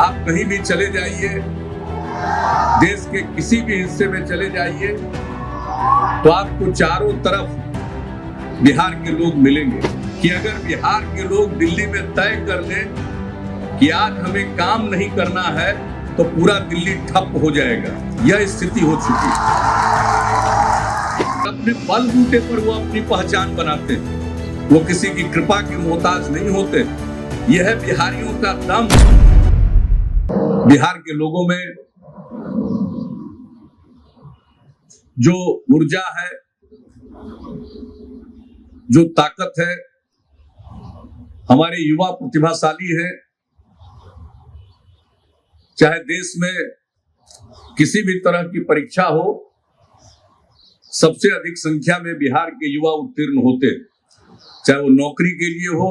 आप कहीं भी चले जाइए, देश के किसी भी हिस्से में चले जाइए, तो आपको चारों तरफ बिहार के लोग मिलेंगे। कि अगर बिहार के लोग दिल्ली में तय कर लें कि आज हमें काम नहीं करना है, तो पूरा दिल्ली ठप हो जाएगा। यह स्थिति हो चुकी है। अपने बलबूते पर वो अपनी पहचान बनाते हैं, वो किसी की कृपा के मोहताज नहीं होते। यह है बिहारियों का दम। बिहार के लोगों में जो ऊर्जा है, जो ताकत है, हमारे युवा प्रतिभाशाली हैं। चाहे देश में किसी भी तरह की परीक्षा हो, सबसे अधिक संख्या में बिहार के युवा उत्तीर्ण होते, चाहे वो नौकरी के लिए हो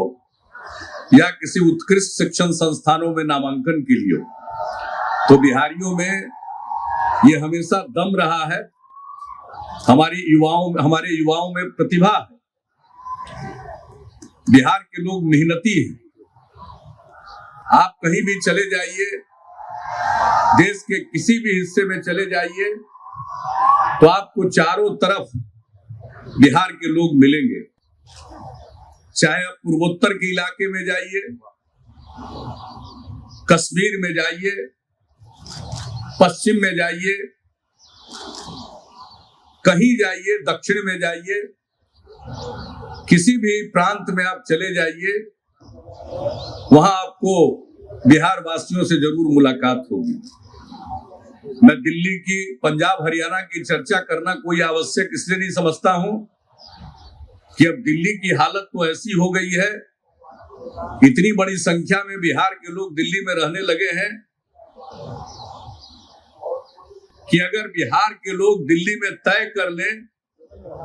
या किसी उत्कृष्ट शिक्षण संस्थानों में नामांकन के लिए हो। तो बिहारियों में ये हमेशा दम रहा है। हमारे युवाओं में प्रतिभा है। बिहार के लोग मेहनती हैं। आप कहीं भी चले जाइए, देश के किसी भी हिस्से में चले जाइए, तो आपको चारों तरफ बिहार के लोग मिलेंगे। चाहे आप पूर्वोत्तर के इलाके में जाइए, कश्मीर में जाइए, पश्चिम में जाइए, कहीं जाइए, दक्षिण में जाइए, किसी भी प्रांत में आप चले जाइए, वहां आपको बिहार वासियों से जरूर मुलाकात होगी। मैं दिल्ली की, पंजाब हरियाणा की चर्चा करना कोई आवश्यक इसलिए नहीं समझता हूं कि अब दिल्ली की हालत तो ऐसी हो गई है, इतनी बड़ी संख्या में बिहार के लोग दिल्ली में रहने लगे हैं कि अगर बिहार के लोग दिल्ली में तय कर लें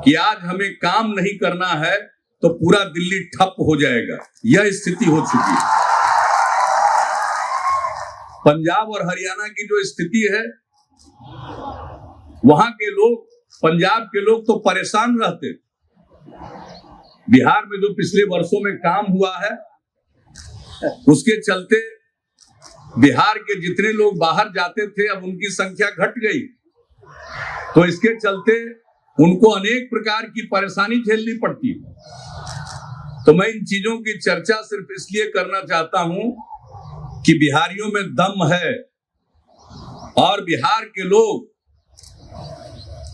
कि आज हमें काम नहीं करना है, तो पूरा दिल्ली ठप हो जाएगा। यह स्थिति हो चुकी है। पंजाब और हरियाणा की जो स्थिति है, वहां के लोग, पंजाब के लोग तो परेशान रहते। बिहार में जो पिछले वर्षों में काम हुआ है, उसके चलते बिहार के जितने लोग बाहर जाते थे, अब उनकी संख्या घट गई। तो इसके चलते उनको अनेक प्रकार की परेशानी झेलनी पड़ती है। तो मैं इन चीजों की चर्चा सिर्फ इसलिए करना चाहता हूं कि बिहारियों में दम है और बिहार के लोग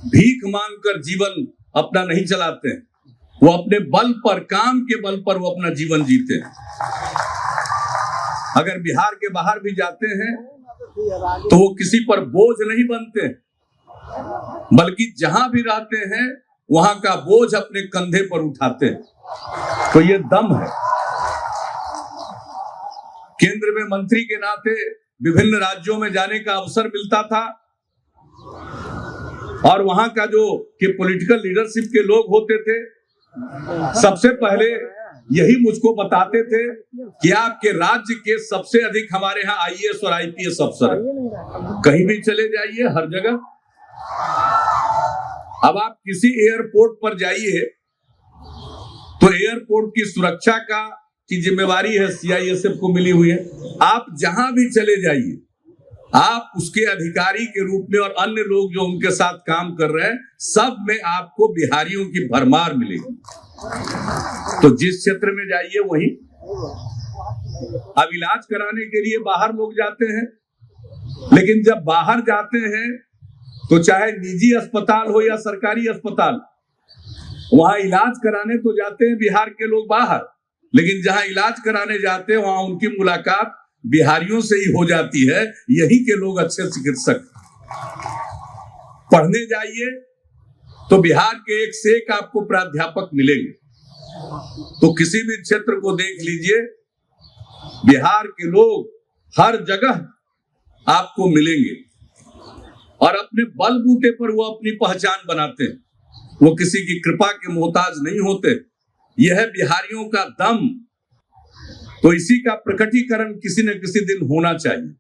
भीख मांगकर जीवन अपना नहीं चलाते हैं। वो अपने बल पर, काम के बल पर वो अपना जीवन जीते हैं। अगर बिहार के बाहर भी जाते हैं तो वो किसी पर बोझ नहीं बनते, बल्कि जहां भी रहते हैं वहां का बोझ अपने कंधे पर उठाते हैं। तो ये दम है। केंद्र में मंत्री के नाते विभिन्न राज्यों में जाने का अवसर मिलता था और वहां का जो कि पॉलिटिकल लीडरशिप के लोग होते थे, सबसे पहले यही मुझको बताते थे कि आपके राज्य के सबसे अधिक हमारे यहाँ आईएएस और आईपीएस अफसर है। कहीं भी चले जाइए, हर जगह। अब आप किसी एयरपोर्ट पर जाइए तो एयरपोर्ट की सुरक्षा की जिम्मेवारी है सीआईएसएफ को मिली हुई है। आप जहां भी चले जाइए, आप उसके अधिकारी के रूप में और अन्य लोग जो उनके साथ काम कर रहे हैं, सब में आपको बिहारियों की भरमार मिलेगी। तो जिस क्षेत्र में जाइए वहीं। अब इलाज कराने के लिए बाहर लोग जाते हैं, लेकिन जब बाहर जाते हैं तो चाहे निजी अस्पताल हो या सरकारी अस्पताल, वहां इलाज कराने तो जाते हैं बिहार के लोग बाहर, लेकिन जहां इलाज कराने जाते हैं वहां उनकी मुलाकात बिहारियों से ही हो जाती है। यही के लोग अच्छे चिकित्सक। पढ़ने जाइए तो बिहार के एक से एक आपको प्राध्यापक मिलेंगे। तो किसी भी क्षेत्र को देख लीजिए, बिहार के लोग हर जगह आपको मिलेंगे और अपने बलबूते पर वो अपनी पहचान बनाते हैं। वो किसी की कृपा के मोहताज नहीं होते। यह है बिहारियों का दम। तो इसी का प्रकटीकरण किसी न किसी दिन होना चाहिए।